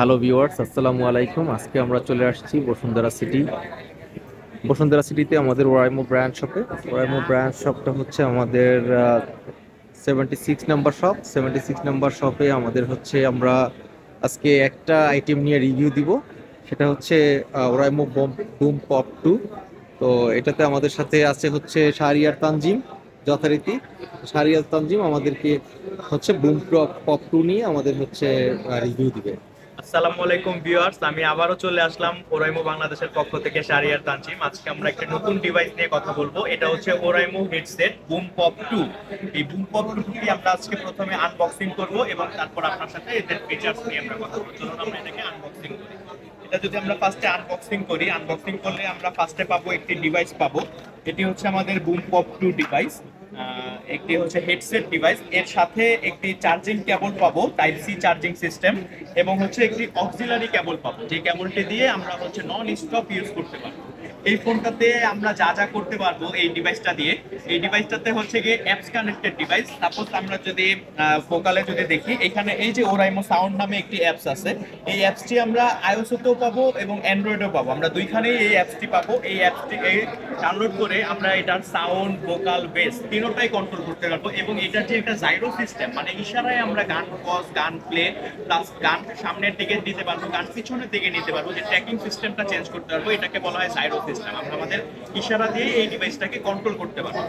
Hello viewers, আসসালামু আলাইকুম। আজকে আমরা চলে আসছি বসুন্ধরা সিটি। বসুন্ধরা সিটিতে আমাদের ওরাইমো ব্র্যান্ড শপে। ওরাইমো ব্র্যান্ড শপটা হচ্ছে আমাদের 76 নাম্বার শপ। 76 নাম্বার শপে আমাদের হচ্ছে আমরা আজকে একটা আইটেম নিয়ে রিভিউ দিব। সেটা হচ্ছে ওরাইমো বুম পপ টু। তো এটাতে আমাদের সাথে আছে হচ্ছে শাহরিয়ার তানজিম। যথারীতি শাহরিয়ার তানজিম আমাদেরকে হচ্ছে বুম পপ টু নিয়ে আমাদের হচ্ছে রিভিউ দিবে। আসসালামু আলাইকুম ভিউয়ার্স, আমি আবারও চলে আসলাম ওরাইমো বাংলাদেশের পক্ষ থেকে শারিয়ার তানজিম। আজকে আমরা একটা নতুন ডিভাইস নিয়ে কথা বলবো। এটা হচ্ছে Oraimo headset boom pop two. এই বুম পপ টুটি আমরা আজকে প্রথমে আনবক্সিং করব এবং তারপর আপনার সাথে এদের ফিচার্স নিয়ে আমরা কথা বলবো। চলুন আমরা এটাকে আনবক্সিং করি। এটা যদি আমরা ফার্স্টে আনবক্সিং করলে আমরা ফার্স্টে পাবো একটি ডিভাইস পাবো। এটি হচ্ছে আমাদের বুম পপ টু ডিভাইস। একটি হচ্ছে হেডসেট ডিভাইস, এর সাথে একটি চার্জিং কেবল পাবো, টাইপ সি চার্জিং সিস্টেম, এবং হচ্ছে একটি অক্সিলারি কেবল পাবো, যে কেবলটি দিয়ে আমরা হচ্ছে নন স্টপ ইউজ করতে পারবো। এই ফোনটাতে আমরা যা যা করতে পারবো এই ডিভাইসটা দিয়ে, এই ডিভাইসটাতে হচ্ছে গিয়ে অ্যাপস কানেক্টেড ডিভাইস। সাপোজ আমরা যদি ফোকালে যদি দেখি, এখানে এই যে ওরাইমো সাউন্ড নামে একটি অ্যাপস আছে, এই অ্যাপসটি আমরা আইওএসতেও পাবো এবং অ্যান্ড্রয়েডেও পাবো। আমরা দুইখানেই এই অ্যাপসটি পাবো। এই অ্যাপসটি ডাউনলোড করে আমরা এটার সাউন্ড, ভোকাল, বেস তিনটাই কন্ট্রোল করতে পারবো। এবং এটার যে একটা জাইরো সিস্টেম, মানে ইশারায় আমরা গান পজ, গান প্লে, প্লাস গান সামনের দিকে দিতে পারবো, গান পিছনের দিকে নিতে পারবো, যে ট্র্যাকিং সিস্টেমটা চেঞ্জ করতে পারবো। এটাকে বলা হয় জাইরো সিস্টেম। আমরা আমাদের ইশারা দিয়ে এই ডিভাইসটাকে কন্ট্রোল করতে পারবো।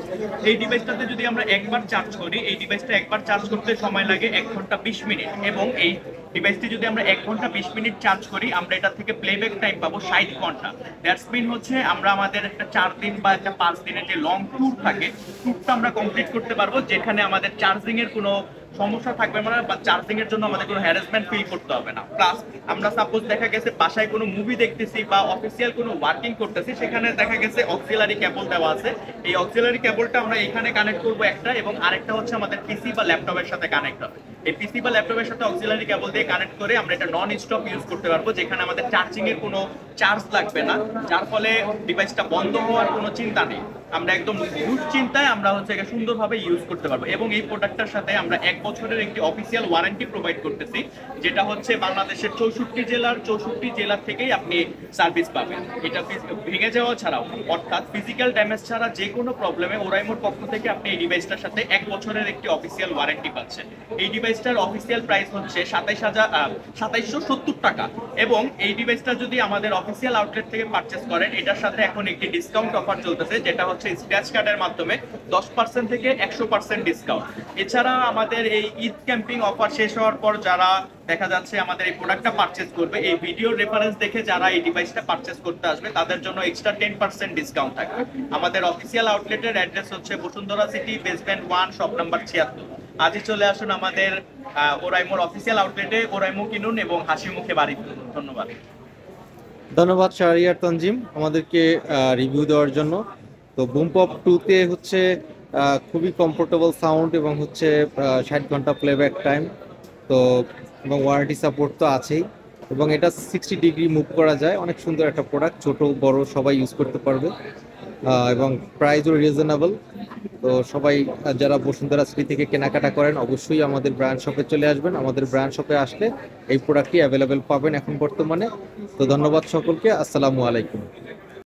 এই ডিভাইসটাতে যদি আমরা একবার চার্জ করি, এই ডিভাইসটা একবার চার্জ করতে সময় লাগে 1 ঘন্টা 20 মিনিট। এবং এই ডিভাইসটি যদি আমরা 1 ঘন্টা 20 মিনিট চার্জ করি, আমরা এটা থেকে প্লেব্যাক টাইম পাবো 60 ঘন্টা। দ্যাটস মিন হচ্ছে আমরা আমাদের একটা 4 দিন বা একটা 5 দিনের যে লং ট্যুর থাকে, ট্যুরটা আমরা কমপ্লিট করতে পারবো, যেখানে আমাদের চার্জিং এর কোনো সমস্যা থাকবে না, বা চার্জিং এর জন্য আমাদের কোনো হ্যারাসমেন্ট ফিল করতে হবে না। প্লাস আমরা সাপোজ দেখা গেছে বাসায় কোনো মুভি দেখতেছি বা অফিসিয়াল কোনো ওয়ার্কিং করতেছি, সেখানে দেখা গেছে অক্সিলারি কেবল দেওয়া আছে। এই অক্সিলারি কেবলটা আমরা এখানে কানেক্ট করবো একটা, এবং আরেকটা হচ্ছে আমাদের পিসি বা ল্যাপটপের সাথে কানেক্ট হবে। এই পিসি বা ল্যাপটপের সাথে অক্সিলারি কেবল দিয়ে কানেক্ট করে আমরা এটা নন স্টপ ইউজ করতে পারবো, যেখানে আমাদের চার্জিং এর কোনো চার্জ লাগবে না, যার ফলে ডিভাইসটা বন্ধ হওয়ার কোনো চিন্তা নেই। আমরা একদম নিশ্চিন্তায় আমরা হচ্ছে এটা সুন্দরভাবে ইউজ করতে পারবো। এবং এই প্রোডাক্টটার সাথে আমরা 1 বছরের একটি অফিসিয়াল ওয়ারেন্টি প্রোভাইড করতেছি, যেটা হচ্ছে বাংলাদেশের 64 জেলা থেকেই আপনি সার্ভিস পাবেন। এটা ভেঙে যাওয়া ছাড়াও, অর্থাৎ ফিজিক্যাল ড্যামেজ ছাড়া যে কোনো প্রবলেমে ওরাইমোর পক্ষ থেকে আপনি এই ডিভাইসটার সাথে 1 বছরের একটি অফিসিয়াল ওয়ারেন্টি পাচ্ছেন। এই ডিভাইসটার অফিসিয়াল প্রাইস হচ্ছে 27,70 টাকা। এবং এই ডিভাইসটা যদি আমাদের অফিসিয়াল আউটলেট থেকে পারচেস করেন, এটার সাথে এখন একটি ডিসকাউন্ট অফার চলতেছে, যেটা হচ্ছে স্ক্র্যাচ কার্ডের মাধ্যমে 10% থেকে 100% ডিসকাউন্ট। এছাড়া আমাদের এই ঈদ ক্যাম্পিং অফার শেষ হওয়ার পর যারা দেখা যাচ্ছে আমাদের এই প্রোডাক্টটা পারচেস করবে, এই ভিডিওর রেফারেন্স দেখে যারা এই ডিভাইসটা পারচেস করতে আসবে, তাদের জন্য এক্সট্রা 10% ডিসকাউন্ট থাকবে। আমাদের অফিসিয়াল আউটলেটের অ্যাড্রেস হচ্ছে Bashundhara city, basement 1, shop number 76। আজই চলে আসুন আমাদের ওরাইমোর অফিসিয়াল আউটলেটে, ওরাইমো কিনুন এবং হাসি মুখে বাড়ি ফিরুন। ধন্যবাদ। ধন্যবাদ শাহরিয়ার তানজিম আমাদেরকে রিভিউ দেওয়ার জন্য। তো বুম পপ টুতে হচ্ছে খুবই কমফোর্টেবল সাউন্ড এবং হচ্ছে 60 ঘন্টা প্লেব্যাক টাইম। তো এবং ওয়ারেন্টি সাপোর্ট তো আছেই, এবং এটা 60 ডিগ্রি মুভ করা যায়। অনেক সুন্দর একটা প্রোডাক্ট, ছোট বড় সবাই ইউজ করতে পারবে, এবং প্রাইসও রিজনেবল। তো সবাই যারা বসুন্ধরা সিটি থেকে কেনাকাটা করেন, অবশ্যই আমাদের ব্র্যান্ড শপে চলে আসবেন। আমাদের ব্র্যান্ড শপে আসলে এই প্রোডাক্টটি অ্যাভেলেবেল পাবেন এখন বর্তমানে। তো ধন্যবাদ সকলকে, আসসালামু আলাইকুম।